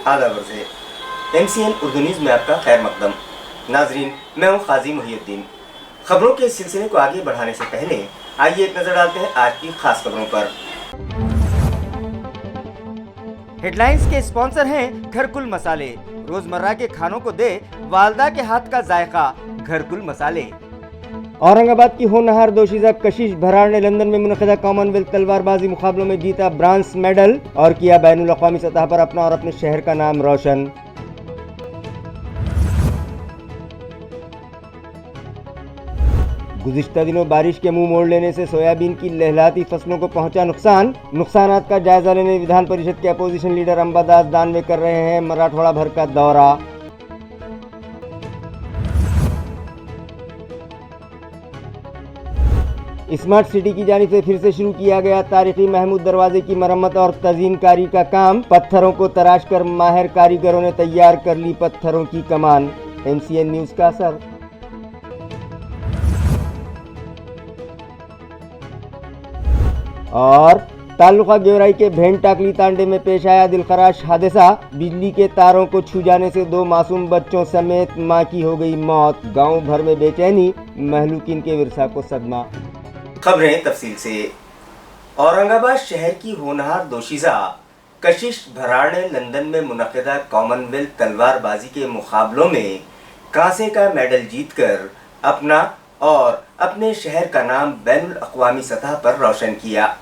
आदाब से MCN Urdu news में आपका खैर मकदम। नाजरीन, मैं हूँ काजी मुहिउद्दीन। खबरों के सिलसिले को आगे बढ़ाने से पहले आइए एक नज़र डालते हैं आज की खास खबरों पर। हेडलाइंस के स्पॉन्सर हैं घरकुल मसाले। रोजमर्रा के खानों को दे वालदा के हाथ का जायका, घरकुल मसाले। औरंगाबाद की होनहार दोशीज़ा कशिश भराड़ ने लंदन में मुनक़िदा कॉमनवेल्थ तलवारबाजी मुकाबलों में जीता ब्रांज मेडल और किया बैनुल अक़वामी सतह पर अपना और अपने शहर का नाम रोशन। गुज़िश्ता दिनों बारिश के मुंह मोड़ लेने से सोयाबीन की लहलहाती फसलों को पहुंचा नुकसानात का जायजा लेने विधान परिषद के अपोजिशन लीडर अंबादास दानवे कर रहे हैं मराठवाड़ा भर का दौरा। स्मार्ट सिटी की जानिब से फिर से शुरू किया गया तारीखी महमूद दरवाजे की मरम्मत और तज़ीन कारी का काम। पत्थरों को तराश कर माहिर कारीगरों ने तैयार कर ली पत्थरों की कमान। MCN न्यूज़ का असर। और ताल्लुका गेवराई के भेंट टाकली तांडे में पेश आया दिलखराश हादसा। बिजली के तारों को छू जाने से 2 मासूम बच्चों समेत मां की हो गई मौत। गांव भर में बेचैनी, महलूकिन के विरसा को सदमा। खबरें तफसील से। औरंगाबाद शहर की होनहार दोशीज़ा कशिश भराड़ ने लंदन में मुनक़िदा कॉमनवेल्थ तलवारबाजी के मुकाबलों में कांसे का मेडल जीतकर अपना और अपने शहर का नाम बैनुल अक़वामी सतह पर रोशन किया।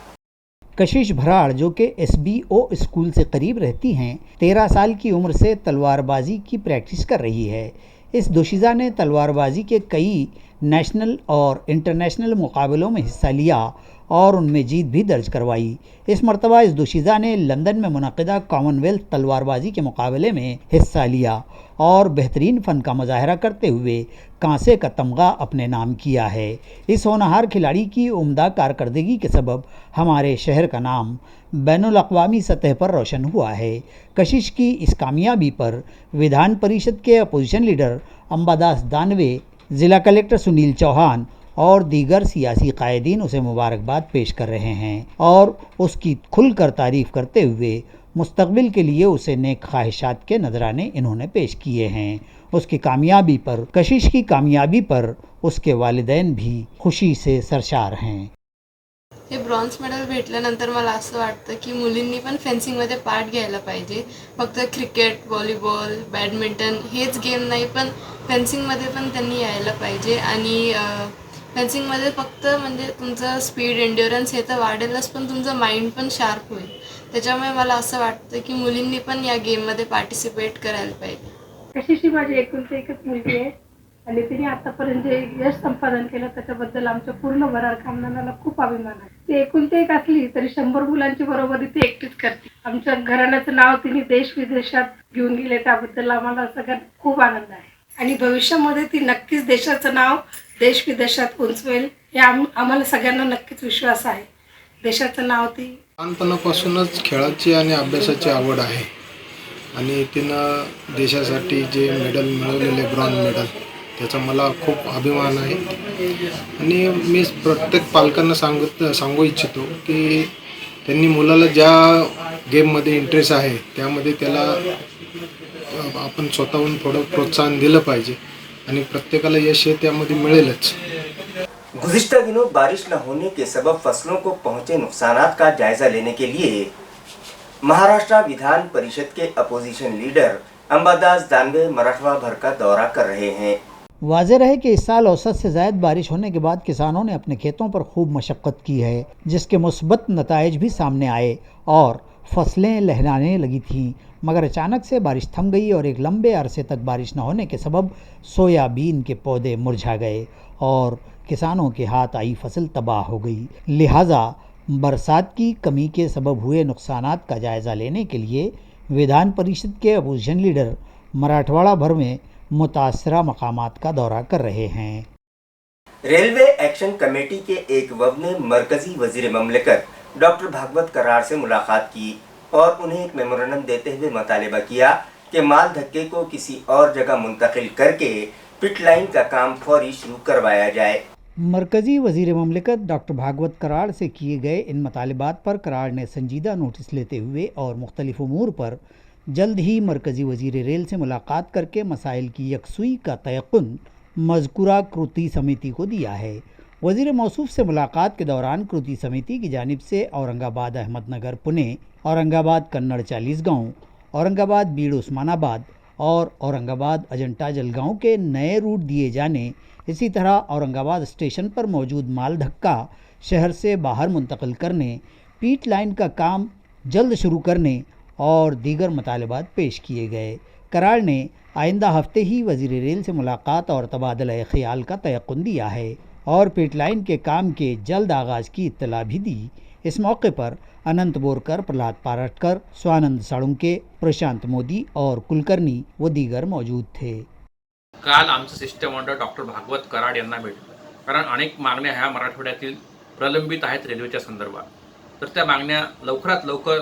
कशिश भराड़, जो कि SBO स्कूल से करीब रहती हैं, 13 साल की उम्र से तलवारबाजी की प्रैक्टिस कर रही है। इस दोशीज़ा ने तलवारबाजी के कई नेशनल और इंटरनेशनल मुकाबलों में हिस्सा लिया और उनमें जीत भी दर्ज करवाई। इस मरतबा इस दोशीज़ा ने लंदन में मुनक़िदा कॉमनवेल्थ तलवारबाजी के मुकाबले में हिस्सा लिया और बेहतरीन फ़न का मुज़ाहरा करते हुए कांसे का तमगा अपने नाम किया है। इस होनहार खिलाड़ी की उम्दा कारकर्दगी के सबब हमारे शहर का नाम बैनुल अक़वामी सतह पर रोशन हुआ है। कशिश की इस कामयाबी पर विधान परिषद के अपोजिशन लीडर अंबादास दानवे, ज़िला कलेक्टर सुनील चौहान और दीगर सियासी कायदीन उसे मुबारकबाद पेश कर रहे हैं और उसकी खुलकर तारीफ़ करते हुए मुस्तक़बिल के लिए उसे नेक ख्वाहिशात के नजराने इन्होंने पेश किए हैं। उसकी कामयाबी पर, कशिश की कामयाबी पर उसके वालिदैन भी खुशी से सरशार हैं। हे ब्रॉन्झ मेडल भेटल्यानंतर मला असं वाटतं की मुलींनी पण फेन्सिंगमध्ये पार्ट घ्यायला पाहिजे. फक्त क्रिकेट, व्हॉलीबॉल, बॅडमिंटन हेच गेम नाही, पण फेन्सिंगमध्ये पण त्यांनी यायला पाहिजे. आणि फेन्सिंगमध्ये फक्त म्हणजे तुमचं स्पीड, एंड्युरन्स हे तर वाढेलच, पण तुमचं माइंड पण शार्प होईल. त्याच्यामुळे मला असं वाटतं की मुलींनी पण या गेममध्ये पार्टिसिपेट करायला पाहिजे. कशिश ही माझी एकुलती एकच मुलगी आहे आणि तिने आतापर्यंत जे यश संपादन केलं त्याच्याबद्दल आमच्या पूर्ण भरार खानदानाला खूप अभिमान आहे. ती एकुलती एक असली तरी 100 मुलांची बरोबरी ती एकटीच करते. आमच्या घराण्याचं नाव तिने देश विदेशात घेऊन गेले, त्याबद्दल आम्हाला सगळ्यांना खूप आनंद आहे आणि भविष्यामध्ये ती नक्कीच देशाचं नाव देश विदेशात उंचवेल हे आम्हाला सगळ्यांना नक्कीच विश्वास आहे. देशाचं नाव ती लहानपणापासूनच खेळाची आणि अभ्यासाची आवड आहे आणि तिनं देशासाठी जे मेडल मिळवलेले ब्रॉन्झ मेडल त्याचा मला खूप अभिमान आहे. आणि मी प्रत्येक पालकांना सांगू इच्छितो की त्यांनी मुलाला ज्या गेममध्ये इंटरेस्ट आहे त्यामध्ये त्याला आपण स्वतःहून थोडं प्रोत्साहन दिलं पाहिजे आणि प्रत्येकाला यश हे त्यामध्ये मिळेलच. गुज़िश्ता दिनों बारिश न होने के सबब फसलों को पहुंचे नुकसानात का जायजा लेने के लिए महाराष्ट्र विधान परिषद के अपोजिशन लीडर अंबादास दानवे मराठवाड़ा भर का दौरा कर रहे हैं। वाज़ेह रहे कि इस साल औसत से ज़ायद बारिश होने के बाद किसानों ने अपने खेतों पर खूब मशक्क़त की है, जिसके मुस्बत नताइज भी सामने आए और फसलें लहराने लगी थीं। मगर अचानक से बारिश थम गई और एक लंबे अरसे तक बारिश न होने के सबब सोयाबीन के पौधे मुरझा गए और किसानों के हाथ आई फसल तबाह हो गई। लिहाजा बरसात की कमी के सबब हुए नुकसानात का जायज़ा लेने के लिए विधान परिषद के अपोजिशन लीडर मराठवाड़ा भर में मुतासरा मकामात का दौरा कर रहे हैं। रेलवे एक्शन कमेटी के एक वफ़द ने मरकजी वज़ीर ममलिकत डॉक्टर भागवत करार से मुलाकात की और उन्हें एक मेमोरेंडम देते हुए मुतालिबा किया कि माल धक्के को किसी और जगह मुंतकिल करके पिट लाइन का काम फौरी शुरू करवाया जाए। मरकज़ी वज़ीर ममलिकत डॉक्टर भागवत करार से किए गए इन मतालिबात पर करार ने संजीदा नोटिस लेते हुए और मुख्तलिफ उमूर पर जल्द ही मरकज़ी वज़ीर रेल से मुलाकात करके मसाइल की यकसुई का तयक़ुन मज़कूरा कृति समिति को दिया है। वज़ीर मौसूफ से मुलाकात के दौरान कृति समिति की जानिब से औरंगाबाद अहमदनगर पुणे, औरंगाबाद कन्नड़ चालीसगांव, औरंगाबाद बीड़ उस्मानाबाद और औरंगाबाद अजंता जलगांव के नए रूट दिए जाने, इसी तरह औरंगाबाद स्टेशन पर मौजूद माल धक्का शहर से बाहर मुंतकिल करने, पीट लाइन का काम जल्द शुरू करने और दीगर मुतालबात पेश किए गए। कराड़ ने आइंदा हफ्ते ही वज़ीर रेल से मुलाकात और तबादला ख्याल का तयक़ुन दिया है और पीट लाइन के काम के जल्द आगाज़ की इत्तला भी दी। इस मौके पर अनंत बोरकर, प्रहलाद पारटकर, स्वानंद साळुंके, प्रशांत मोदी और कुलकर्णी व दीगर मौजूद थे। काल आमचं शिष्टमंडळ डॉक्टर भागवत कराड यांना भेटलं, कारण अनेक मागण्या ह्या मराठवाड्यातील प्रलंबित आहेत रेल्वेच्या संदर्भात. तर त्या मागण्या लवकरात लवकर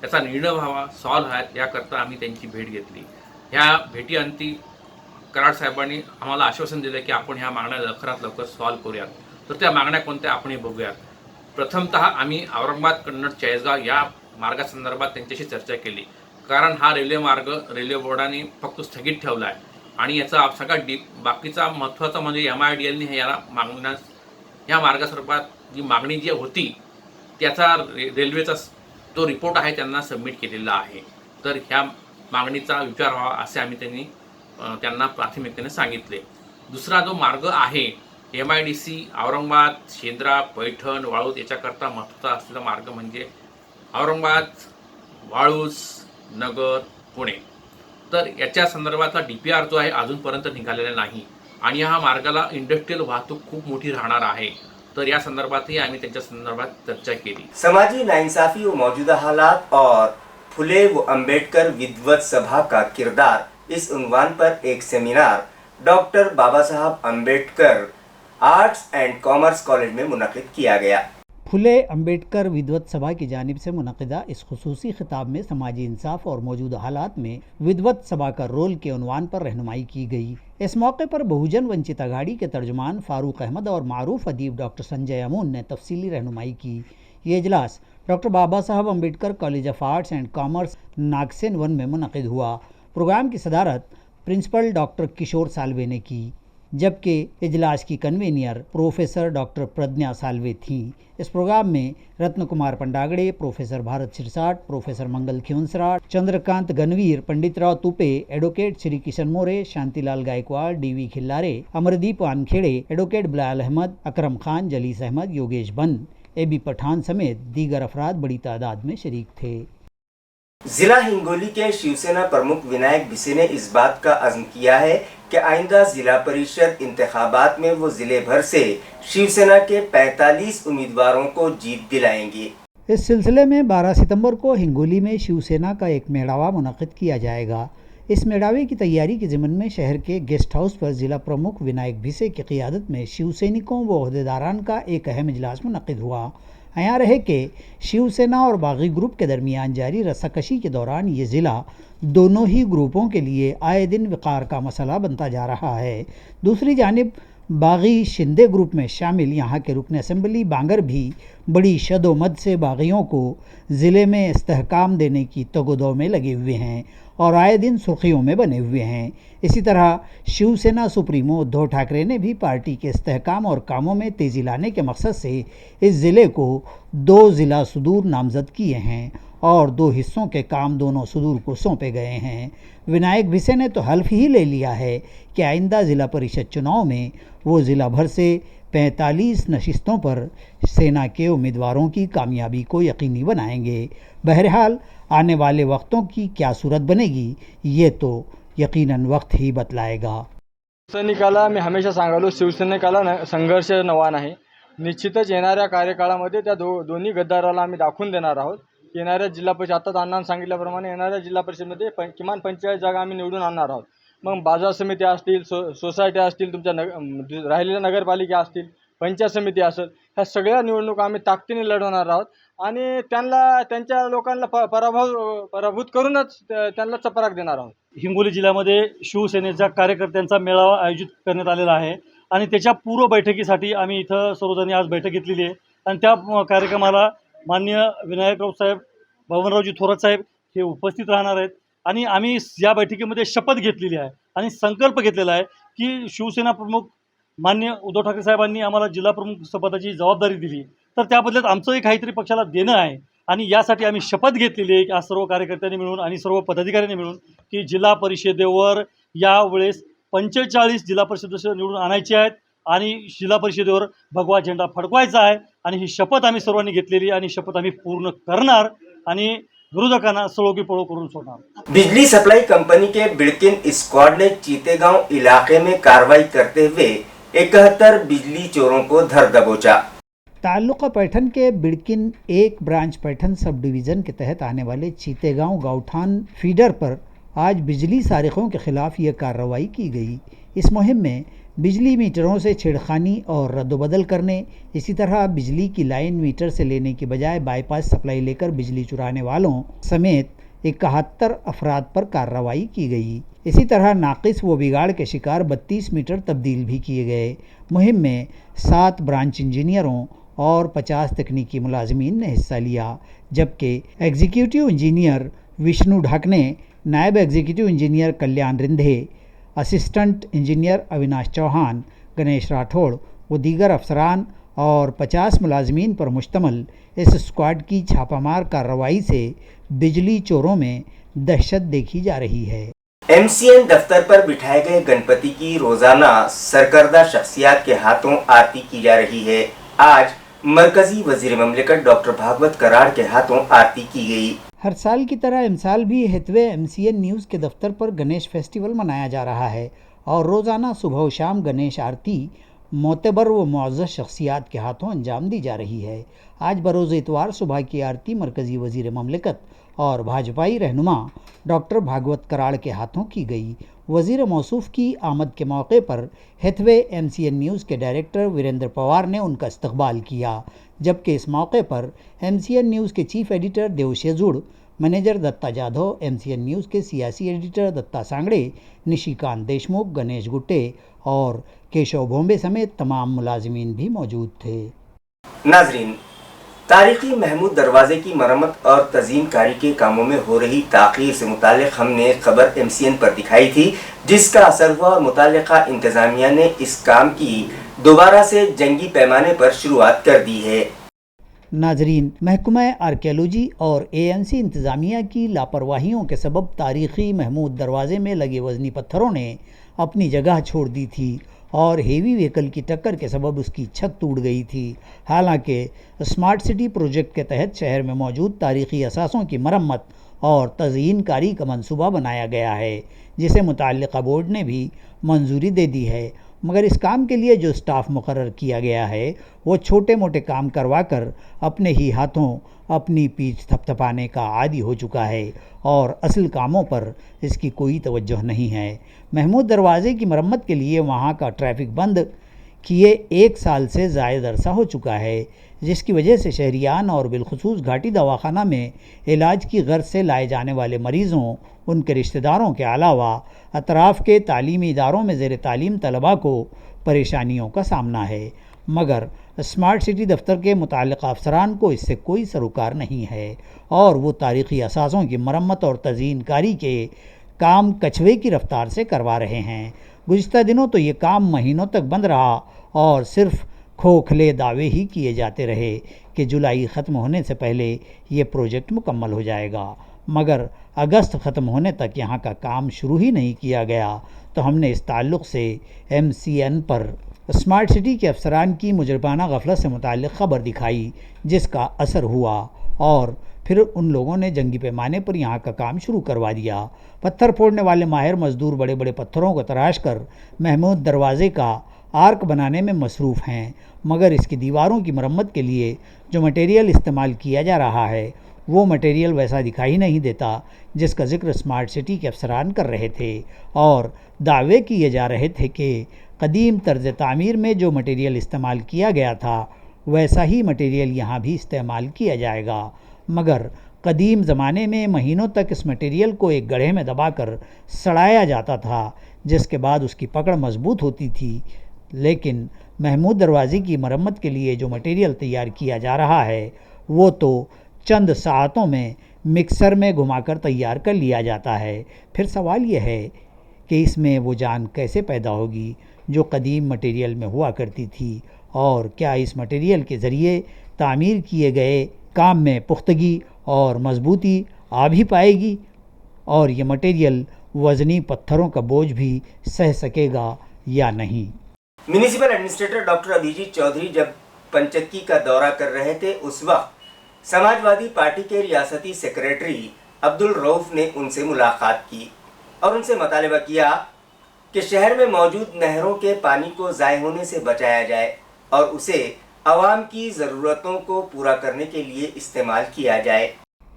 त्याचा निर्णय व्हावा, सॉल्व्ह व्हाव्यात याकरता आम्ही त्यांची भेट घेतली. ह्या भेटीअंती कराड साहेबांनी आम्हाला आश्वासन दिलं की आपण ह्या मागण्या लवकरात लवकर सॉल्व्ह करूयात. तर त्या मागण्या कोणत्या आपण बघूयात. प्रथमतः आम्ही औरंगाबाद कन्नड चाळीसगाव या मार्गासंदर्भात त्यांच्याशी चर्चा केली, कारण हा रेल्वे मार्ग रेल्वे बोर्डाने फक्त स्थगित ठेवला आहे आणि याचा सगळा बाकीचा महत्त्वाचा म्हणजे MIDLने याला मागण्यास या मार्गासंदर्भात जी मागणी जी होती त्याचा रेल्वेचा जो रिपोर्ट आहे त्यांना सबमिट केलेला आहे. तर ह्या मागणीचा विचार व्हावा असे आम्ही त्यांना प्राथमिकतेने सांगितले. दुसरा जो मार्ग आहे MIDC औरंगाबाद, शेंद्रा, पैठण, वाळूज याच्याकरता महत्त्वाचा असलेला मार्ग म्हणजे औरंगाबाद, वाळूज, नगर, पुणे. तर याच्या संदर्भातला DPR जो आहे अजूनपर्यंत निघालेला नाही आणि ह्या मार्गाला इंडस्ट्रियल वाहतूक खूप मोठी राहणार आहे. तर या संदर्भातही आम्ही त्यांच्या संदर्भात चर्चा केली. समाजी नाइंसाफी व मौजूदा हालात और फुले व अंबेडकर विद्वत सभा का किरदार, इस उन्वान पर एक seminar doctor Baba Saheb Ambedkar arts and commerce college में मुनक़िद किया गया। फुले अंबेडकर विद्वत सभा की जानिब से मुनक़िदा इस खुसूसी खिताब में समाजी इंसाफ और मौजूदा हालात में विद्वत सभा का रोल के उन्वान पर रहनुमाई की गई। इस मौके पर बहुजन वंचित अघाड़ी के तर्जुमान फारूक अहमद और मारूफ अदीब डॉक्टर संजय अमून ने तफसीली रहनुमाई की। ये इजलास doctor Baba Saheb Ambedkar college of arts and commerce Nagsen 1 में मुनक़िद हुआ। प्रोग्राम की सदारत प्रिंसिपल डॉक्टर किशोर सालवे ने की, जबकि इजलास की कन्वीनियर प्रोफेसर डॉक्टर प्रज्ञा सालवे थीं। इस प्रोग्राम में रत्न कुमार पंडागड़े, प्रोफेसर भारत सिरसाट, प्रोफेसर मंगल खिउंसरा, चंद्रकांत गनवीर, पंडितराव तुपे, एडवोकेट श्री किशन मोरे, शांतिलाल गायकवाड़, DV खिल्लारे, अमरदीप वानखेड़े, एडवोकेट बिलाल अहमद, अकरम खान, जलीस अहमद, योगेश बंद, AB पठान समेत दीगर अफराद बड़ी तादाद में शरीक थे। जिला हिंगोली के शिवसेना प्रमुख विनायक भिसे ने इस बात का अज़्म किया है कि आइंदा जिला परिषद इंतखाबात में वो जिले भर से शिवसेना के 45 उम्मीदवारों को जीत दिलाएंगे। इस सिलसिले में 12 सितंबर को हिंगोली में शिवसेना का एक मेड़ावा मुनक़िद किया जाएगा। इस मेड़ावे की तैयारी के ज़िमन में शहर के गेस्ट हाउस पर ज़िला प्रमुख विनायक भिसे की क़ियादत में शिवसैनिकों व ओहदेदारान का एक अहम इजलास मुनक़िद हुआ। यहाँ रहे कि शिवसेना और बागी ग्रुप के दरमियान जारी रस्साकशी के दौरान ये ज़िला दोनों ही ग्रुपों के लिए आए दिन विकार का मसला बनता जा रहा है। दूसरी जानिब बागी शिंदे ग्रुप में शामिल यहाँ के रुकन असम्बली बांगर भी बड़ी शदोमद से बागियों को ज़िले में इस्तेहकाम देने की तगोदो में लगे हुए हैं और आए दिन सुर्खियों में बने हुए हैं। इसी तरह शिवसेना सुप्रीमो उद्धव ठाकरे ने भी पार्टी के इस्तेहकाम और कामों में तेज़ी लाने के मकसद से इस ज़िले को 2 ज़िला सुदूर नामज़द किए हैं और 2 हिस्सों के काम दोनों सुदूर को सौंपे गए हैं। विनायक भिसे ने तो हल्फ ही ले लिया है कि आइंदा ज़िला परिषद चुनाव में वो ज़िला भर से 45 नशिस्तों पर सेना के उम्मीदवारों की कामयाबी को यकीनी बनाएंगे। बहरहाल आने वाले वक्तों की क्या सूरत बनेगी ये तो यकीनन वक्त ही बतलाएगा। सैनिकाला मी हमेशा सांगालो, शिवसैनिकाला संघर्ष नवा नाही. निश्चितच येणाऱ्या कार्यकाळामध्ये त्या दोन्ही गद्दाराला आम्ही दाखवून देणार आहोत. येणाऱ्या जिल्हा परिषद आता अण्णांनी सांगितल्याप्रमाणे येणाऱ्या जिल्हा परिषदेमध्ये किमान 45 जागा आम्ही निवडून आणणार आहोत. मग बाजार समिती असतील, सोसायट्या असतील, तुमच्या राहिलेल्या नगरपालिका असतील, पंचायत समिती असेल, ह्या सगळ्या निवडणुका आम्ही ताकदीने लढवणार आहोत आणि त्यांच्या लोकांना पराभूत करूनच त्यांना चपराक देणार आहोत. हिंगोली जिल्ह्यामध्ये शिवसेनेच्या कार्यकर्त्यांचा मेळावा आयोजित करण्यात आलेला आहे आणि त्याच्या पूर्व बैठकीसाठी आम्ही इथं सर्वजणी आज बैठक घेतलेली आहे आणि त्या कार्यक्रमाला माननीय विनायकराव साहेब, बबनरावजी थोरात साहेब हे उपस्थित राहणार आहेत. आणि आम्ही या बैठकीमध्ये शपथ घेतलेली आहे आणि संकल्प घेतलेला आहे की शिवसेना प्रमुख माननीय उद्धव ठाकरे साहेबांनी आम्हाला जिल्हा प्रमुख पदाची जबाबदारी दिली, तर त्या बदल्यात आमचंही काहीतरी पक्षाला देणं आहे आणि यासाठी आम्ही शपथ घेतलेली आहे की आज सर्व कार्यकर्त्यांनी मिळून आणि सर्व पदाधिकाऱ्यांनी मिळून की जिल्हा परिषदेवर यावेळेस 45 जिल्हा परिषद सदस्य निवडून आणायचे आहेत आणि जिल्हा परिषदेवर भगवा झेंडा फडकवायचा आहे आणि ही शपथ आम्ही सर्वांनी घेतलेली आणि शपथ आम्ही पूर्ण करणार आणि विरोधकांना सळोगी पळो करून सोडणार। बिजली सप्लाई कंपनी के बिड़किन स्क्वाड ने चीतेगांव इलाके में कार्रवाई करते हुए 71 बिजली चोरों को धर दबोचा। ताल्लुका पैठन के बिड़किन एक ब्रांच पैठन सब डिवीज़न के तहत आने वाले चीतेगांव गाँवठान फीडर पर आज बिजली सारिकों के खिलाफ ये कार्रवाई की गई। इस मुहिम में बिजली मीटरों से छेड़खानी और रद्दबदल करने, इसी तरह बिजली की लाइन मीटर से लेने की बजाय बाईपास सप्लाई लेकर बिजली चुराने वालों समेत 71 अफराद पर कार्रवाई की गई। इसी तरह नाकिस व बिगाड़ के शिकार 32 मीटर तब्दील भी किए गए। मुहिम में 7 ब्रांच इंजीनियरों और 50 तकनीकी मुलाजमीन ने हिस्सा लिया, जबकि एग्जीक्यूटिव इंजीनियर विष्णु ढाकने, नायब एग्जीक्यूटिव इंजीनियर कल्याण रिंधे, असिस्टेंट इंजीनियर अविनाश चौहान, गणेश राठौड़ व दीगर अफसरान और 50 मुलाजमीन पर मुश्तमल इस स्क्वाड की छापामार कार्रवाई से बिजली चोरों में दहशत देखी जा रही है। MCN दफ्तर पर बिठाए गए गणपति की रोजाना सरकर्दा शख्सियात के हाथों आरती की जा रही है। आज मरकजी वजीर ममलिकत डॉक्टर भागवत कराड़ के हाथों आरती की गई। हर साल की तरह इमसाल भी हितवे MCN न्यूज़ के दफ्तर पर गणेश फेस्टिवल मनाया जा रहा है और रोज़ाना सुबह व शाम गणेश आरती मोतबर व मुअज़्ज़ज़ शख्सियात के हाथों अंजाम दी जा रही है। आज बरोज़ इतवार सुबह की आरती मरकज़ी वज़ीर ममलिकत और भाजपाई रहनुमा डॉक्टर भागवत कराड़ के हाथों की गई। वज़ीर मौसूफ़ की आमद के मौके पर हितवे MCN न्यूज़ के डायरेक्टर वीरेंद्र पवार ने उनका इस्तकबाल किया, जबकि इस मौके पर MCN न्यूज़ के चीफ एडिटर देवशेजुड़, manager Datta Jadhav, MCN news के सियासी एडिटर दत्ता सांगड़े, निशिकांत देशमुख, गणेश गुट्टे और केशव भोंबे समेत तमाम मुलाजिमीन भी मौजूद थे। नाजरीन, तारीखी महमूद दरवाजे की मरम्मत और तज़ीन कारी के कामों में हो रही ताख़ीर से मुताल्लिक़ हमने खबर MCN पर दिखाई थी, जिसका असर हुआ और मुताल्लिक़ा इंतज़ामिया ने इस काम की दोबारा से जंगी पैमाने पर शुरुआत कर दी है। नाजरीन, महकमा आर्कियोलॉजी और AMC इंतज़ामिया की लापरवाहियों के सबब तारीख़ी महमूद दरवाज़े में लगे वज़नी पत्थरों ने अपनी जगह छोड़ दी थी और हेवी व्हीकल की टक्कर के सबब उसकी छत टूट गई थी। हालांकि स्मार्ट सिटी प्रोजेक्ट के तहत शहर में मौजूद तारीख़ी असासों की मरम्मत और तज़यीन कारी का मंसूबा बनाया गया है, जिसे मुताल्लिक़ा बोर्ड ने भी मंजूरी दे दी है, मगर इस काम के लिए जो स्टाफ मुकर्रर किया गया है वो छोटे मोटे काम करवा कर अपने ही हाथों अपनी पीठ थपथपाने का आदी हो चुका है और असल कामों पर इसकी कोई तवज्जो नहीं है। महमूद दरवाज़े की मरम्मत के लिए वहाँ का ट्रैफिक बंद किए 1 साल से ज़ायद अरसा हो चुका है, जिसकी वजह से शहरियान और बिलखुसूस घाटी दवाखाना में इलाज की गर्ज से लाए जाने वाले मरीज़ों, उनके रिश्तेदारों के अलावा अतराफ़ के तालीमी इदारों में ज़ेर तालीम तलबा को परेशानियों का सामना है, मगर स्मार्ट सिटी दफ्तर के मुताल्लिक़ अफसरान को इससे कोई सरोकार नहीं है और वो तारीख़ी असासों की मरम्मत और तज़ीन कारी के काम कछुए की रफ्तार से करवा रहे हैं। गुज़िश्ता दिनों तो ये काम महीनों तक बंद रहा और सिर्फ खोखले दावे ही किए जाते रहे कि जुलाई ख़त्म होने से पहले ये प्रोजेक्ट मुकम्मल हो जाएगा, मगर अगस्त ख़त्म होने तक यहाँ का काम शुरू ही नहीं किया गया। तो हमने इस ताल्लुक़ से MCN पर स्मार्ट सिटी के अफसरान की मुजरमाना गफलत से मुताल्लिक़ ख़बर दिखाई, जिसका असर हुआ और फिर उन लोगों ने जंगी पैमाने पर यहाँ का काम शुरू करवा दिया। पत्थर फोड़ने वाले माहिर मज़दूर बड़े बड़े पत्थरों को तराश कर महमूद दरवाज़े का आर्क बनाने में मसरूफ़ हैं, मगर इसकी दीवारों की मरम्मत के लिए जो मटेरियल इस्तेमाल किया जा रहा है वो मटेरियल वैसा दिखाई नहीं देता जिसका ज़िक्र स्मार्ट सिटी के अफसरान कर रहे थे और दावे किए जा रहे थे कि कदीम तर्ज़ तामीर में जो मटेरियल इस्तेमाल किया गया था वैसा ही मटेरियल यहाँ भी इस्तेमाल किया जाएगा, मगर कदीम ज़माने में महीनों तक इस मटेरियल को एक गड्ढे में दबाकर सड़ाया जाता था, जिसके बाद उसकी पकड़ मजबूत होती थी। लेकिन महमूद दरवाज़े की मरम्मत के लिए जो मटेरियल तैयार किया जा रहा है वो तो चंद सातों में मिक्सर में घुमाकर तैयार कर लिया जाता है। फिर सवाल यह है कि इसमें वो जान कैसे पैदा होगी जो कदीम मटेरियल में हुआ करती थी, और क्या इस मटेरियल के ज़रिए तामीर किए गए काम में पुख्तगी और मजबूती आ भी पाएगी, और ये मटेरियल वज़नी पत्थरों का बोझ भी सह सकेगा या नहीं। Municipal administrator doctor Abhijit Chaudhary जब पंचक्की का दौरा कर रहे थे, उस वक्त समाजवादी पार्टी के रियासती सेक्रेटरी अब्दुल रऊफ ने उनसे मुलाकात की और उनसे मुतालबा किया कि शहर में मौजूद नहरों के पानी को ज़ाय होने से बचाया जाए और उसे आवाम की ज़रूरतों को पूरा करने के लिए इस्तेमाल किया जाए।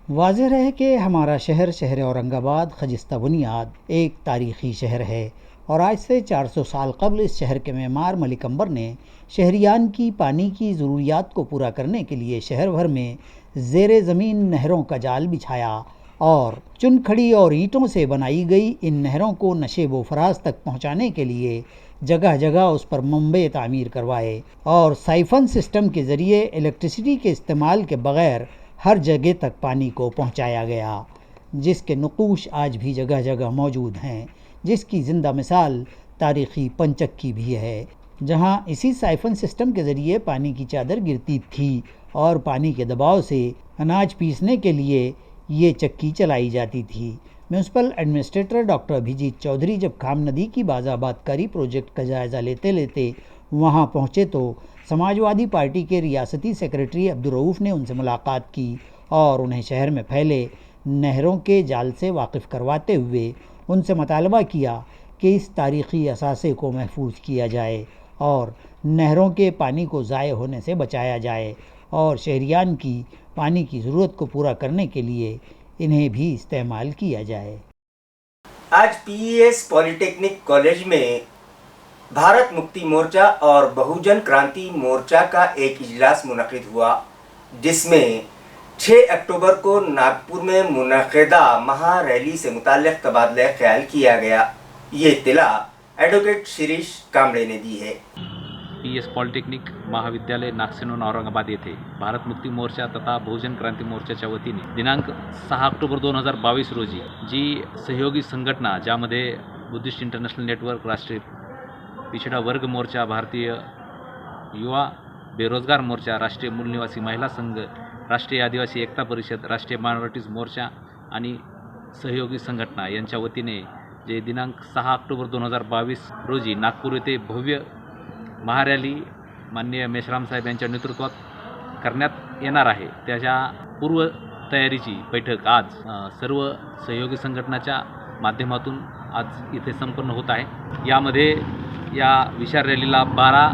वाज़ेह है कि हमारा शहर औरंगाबाद खजिस्ता बुनियाद एक तारीख़ी शहर है, और आज से 400 साल कबल इस शहर के मेमार मलिक अंबर ने शहरियान की पानी की ज़रूरियात को पूरा करने के लिए शहर भर में ज़ेरे ज़मीन नहरों का जाल बिछाया और चुनखड़ी और ईंटों से बनाई गई इन नहरों को नशेब व फराज तक पहुँचाने के लिए जगह जगह उस पर मंबे तामीर करवाए और साइफन सिस्टम के ज़रिए इलेक्ट्रिसिटी के इस्तेमाल के बग़ैर हर जगह तक पानी को पहुँचाया गया, जिसके नक़ूश आज भी जगह जगह मौजूद हैं, जिसकी ज़िंदा मिसाल तारीख़ी पंचक्की भी है, जहाँ इसी साइफन सिस्टम के ज़रिए पानी की चादर गिरती थी और पानी के दबाव से अनाज पीसने के लिए ये चक्की चलाई जाती थी। Municipal administrator doctor Abhijit Chaudhary जब खाम नदी की बाज़ाबादकारी प्रोजेक्ट का जायज़ा लेते लेते वहाँ पहुँचे तो समाजवादी पार्टी के रियासती सेक्रेटरी अब्दुल रऊफ ने उनसे मुलाकात की और उन्हें शहर में फैले नहरों के जाल से वाकिफ़ करवाते हुए उनसे मुतालबा किया कि इस तारीख़ी असासे को महफूज किया जाए और नहरों के पानी को ज़ाय होने से बचाया जाए और शहरियान की पानी की ज़रूरत को पूरा करने के लिए इन्हें भी इस्तेमाल किया जाए। आज पीईएस पॉलिटेक्निक कॉलेज में भारत मुक्ति मोर्चा और बहुजन क्रांति मोर्चा का एक इजलास मुनक़िद हुआ, जिसमें 6 अक्टूबर को नागपुर में मुनक़िदा महा रैली से मुताल्लिक़ तबादला ख्याल किया गया। ये इत्तला एडवोकेट शिरीष कांबळे ने दी है। पीएस पॉलिटेक्निक महाविद्यालय नागसेनून औरंगाबाद येथे भारत मुक्ती मोर्चा तथा बहुजन क्रांती मोर्चाच्या वतीने दिनांक 6 ऑक्टोबर 2022 रोजी जी सहयोगी संघटना, ज्यामध्ये बुद्धिस्ट इंटरनॅशनल नेटवर्क, राष्ट्रीय पिछड़ा वर्ग मोर्चा, भारतीय युवा बेरोजगार मोर्चा, राष्ट्रीय मूल निवासी महिला संघ, राष्ट्रीय आदिवासी एकता परिषद, राष्ट्रीय मायनॉरिटीज मोर्चा आणि सहयोगी संघटना यांच्या वतीने जे दिनांक 6 ऑक्टोबर 2022 रोजी नागपूर येथे भव्य महारॅली माननीय मेश्राम साहेब यांच्या नेतृत्वात करण्यात येणार आहे, त्याच्या पूर्व तयारीची बैठक आज सर्व सहयोगी संघटनाच्या माध्यमातून आज इथे संपन्न होत आहे। यामध्ये या विशाल रॅलीला 12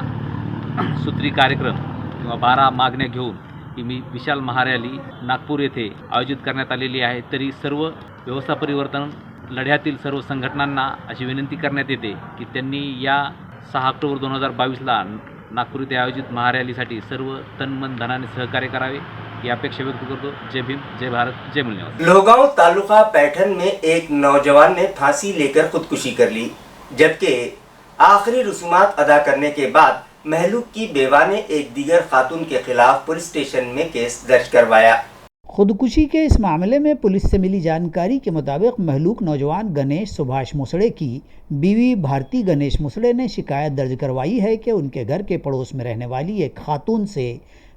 सूत्री कार्यक्रम किंवा 12 मागण्या घेऊन ही विशाल महारॅली नागपूर येथे आयोजित करण्यात आलेली आहे। तरी सर्व व्यवस्था परिवर्तन लढ्यातील सर्व संघटनांना अशी विनंती करण्यात येते की त्यांनी या 6 ऑक्टोबर 2022ला नागपूर येथे आयोजित महारॅलीसाठी सर्व तन मन धनाने सहकार्य करावे की अपेक्षा व्यक्त करतो। जय भीम, जय भारत, जय मूल निवासी। लोहगांव तालुका पैठन में एक नौजवान ने फांसी लेकर खुदकुशी कर ली, जबकि आखिरी रसूमात अदा करने के बाद महलूक की बेवा ने एक दीगर खातून के खिलाफ पुलिस स्टेशन में केस दर्ज करवाया। खुदकुशी के इस मामले में पुलिस से मिली जानकारी के मुताबिक महलूक नौजवान गणेश सुभाष मुसड़े की बीवी भारती गणेश मुसड़े ने शिकायत दर्ज करवाई है कि उनके घर के पड़ोस में रहने वाली एक खातून से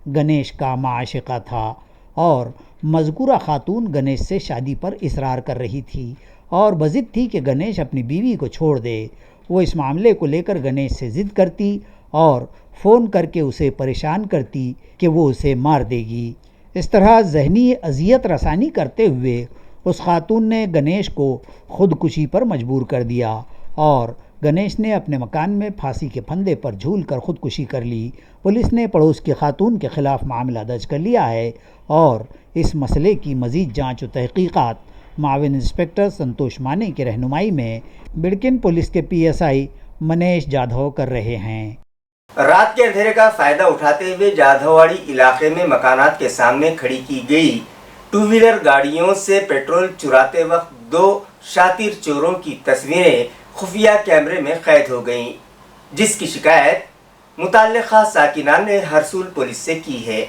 गणेश का माशिका था और मज़कूरा खातून गणेश से शादी पर इसरार कर रही थी और बज़िद थी कि गणेश अपनी बीवी को छोड़ दे। वो इस मामले को लेकर गणेश से ज़िद करती और फ़ोन करके उसे परेशान करती कि वो उसे मार देगी। इस तरह जहनी अजियत रसानी करते हुए उस खातून ने गणेश को खुदकुशी पर मजबूर कर दिया और गणेश ने अपने मकान में फांसी के फंदे पर झूलकर खुदकुशी कर ली। पुलिस ने पड़ोस की खातून के ख़िलाफ़ मामला दर्ज कर लिया है और इस मसले की मज़ीद जांच और तहक़ीक़ात माविन इंस्पेक्टर संतोष माने की रहनुमाई में बिड़किन पुलिस के PSI मनीष जाधव कर रहे हैं। रात के अंधेरे का फायदा उठाते हुए जाधववाड़ी इलाके में मकानात के सामने खड़ी की गई 2 व्हीलर गाड़ियों से पेट्रोल चुराते वक्त 2 शातिर चोरों की तस्वीरें खुफिया कैमरे में कैद हो गईं, जिसकी शिकायत मुताल्लिक़ा साकिनान ने हरसूल पुलिस से की है।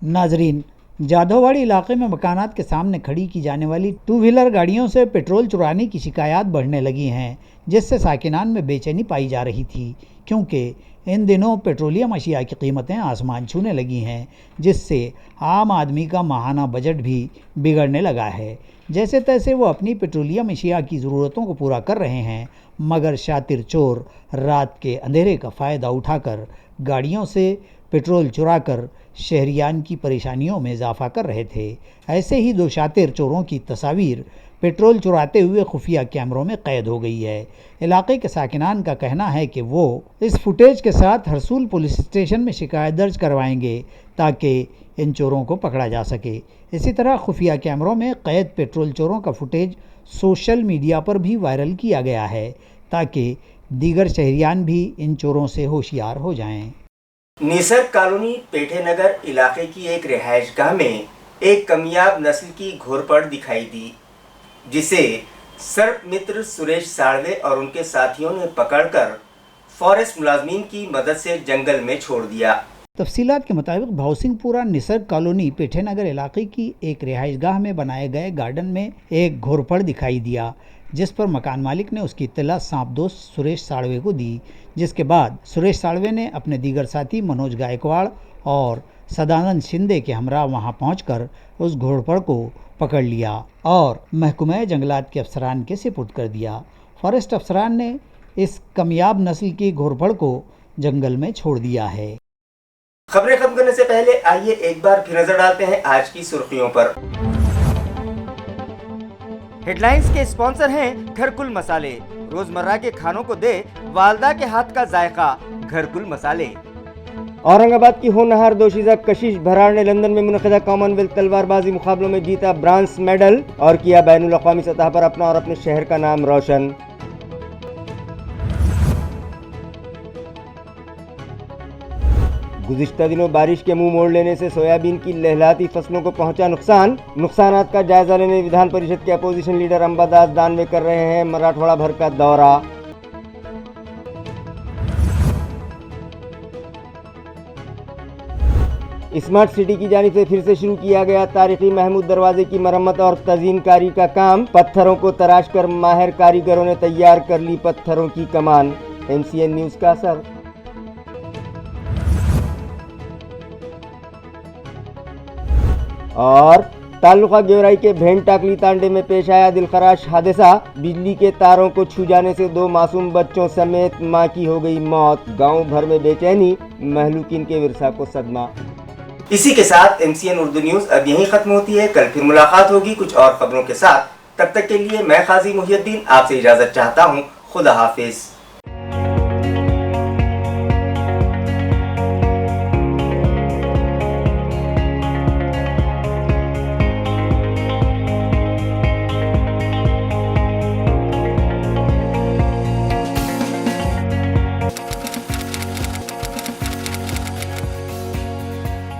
नाजरीन, जाधववाड़ी इलाके में मकानात के सामने खड़ी की जाने वाली टू व्हीलर गाड़ियों से पेट्रोल चुराने की शिकायत बढ़ने लगी हैं, जिससे साकिनान में बेचैनी पाई जा रही थी, क्योंकि इन दिनों पेट्रोलियम अशिया की कीमतें आसमान छूने लगी हैं, जिससे आम आदमी का माहाना बजट भी बिगड़ने लगा है। जैसे तैसे वो अपनी पेट्रोलियम अशिया की ज़रूरतों को पूरा कर रहे हैं, मगर शातिर चोर रात के अंधेरे का फ़ायदा उठाकर गाड़ियों से पेट्रोल चुराकर शहरियान की परेशानियों में इजाफा कर रहे थे। ऐसे ही दो शातिर चोरों की तस्वीर पेट्रोल चुराते हुए खुफिया कैमरों में कैद हो गई है। इलाके के साकिनान का कहना है कि वो इस फुटेज के साथ हरसूल पुलिस स्टेशन में शिकायत दर्ज करवाएंगे ताकि इन चोरों को पकड़ा जा सके। इसी तरह खुफिया कैमरों में कैद पेट्रोल चोरों का फुटेज सोशल मीडिया पर भी वायरल किया गया है ताकि दीगर शहरियान भी इन चोरों से होशियार हो जाएं। निसर्ग कॉलोनी पेठे नगर इलाके की एक रिहायशगाह में एक कमियाब नस्ल की घोरपड़ दिखाई दी, जिसे सर्प मित्र सुरेश साड़वे और उनके साथियों ने पकड़कर फॉरेस्ट मुलाजमीन की मदद से जंगल में छोड़ दिया। तफसीलात के मुताबिक भावसिंहपुरा निसर्ग कॉलोनी पेठे नगर इलाके की एक रिहाइशगाह में बनाए गए गार्डन में एक घोरपड़ दिखाई दिया, जिस पर मकान मालिक ने उसकी इत्तला सांपदोस्त सुरेश साड़वे को दी, जिसके बाद सुरेश साड़वे ने अपने दीगर साथी मनोज गायकवाड़ और सदानंद शिंदे के हमरा वहां पहुंचकर उस घोरपड़ को पकड़ लिया और महकमा जंगलात के अफसरान के सुपुर्द कर दिया। फॉरेस्ट अफसरान ने इस कमियाब नस्ल की घोरपड़ को जंगल में छोड़ दिया है। खबरें खत्म करने से पहले आइए एक बार फिर नजर डालते हैं आज की सुर्खियों पर। हेडलाइंस के स्पॉन्सर हैं घरकुल मसाले। रोजमर्रा के खानों को दे वालदा के हाथ का जायका, घरकुल मसाले। औरंगाबाद की होनहार दोशीजा कशिश भराड़ ने लंदन में मुनक़िदा कॉमनवेल्थ तलवारबाजी मुकाबलों में जीता ब्रांज मेडल और किया बैनुल अक़वामी सतह पर अपना और अपने शहर का नाम रोशन। गुज़िश्ता दिनों बारिश के मुंह मोड़ लेने से सोयाबीन की लहलहाती फसलों को पहुंचा नुकसानात का जायजा लेने विधान परिषद के अपोजिशन लीडर अंबादास दानवे कर रहे हैं मराठवाड़ा भर का दौरा। स्मार्ट सिटी की जानिब से फिर से शुरू किया गया तारीखी महमूद दरवाजे की मरम्मत और तज़ीनकारी का काम। पत्थरों को तराश कर माहिर कारीगरों ने तैयार कर ली पत्थरों की कमान। MCN न्यूज़ का असर। और ताल्लुका गेवराई के भेंट टाकली तांडे में पेश आया दिलखराश हादसा। बिजली के तारों को छू जाने से 2 मासूम बच्चों समेत मां की हो गई मौत। गांव भर में बेचैनी, महलूकिन के विरसा को सदमा। इसी के साथ MCN उर्दू न्यूज़ अब यहीं खत्म होती है। कल फिर मुलाकात होगी कुछ और खबरों के साथ। तब तक के लिए मैं काजी मुहियुद्दीन आपसे इजाजत चाहता हूँ। खुदा हाफिज।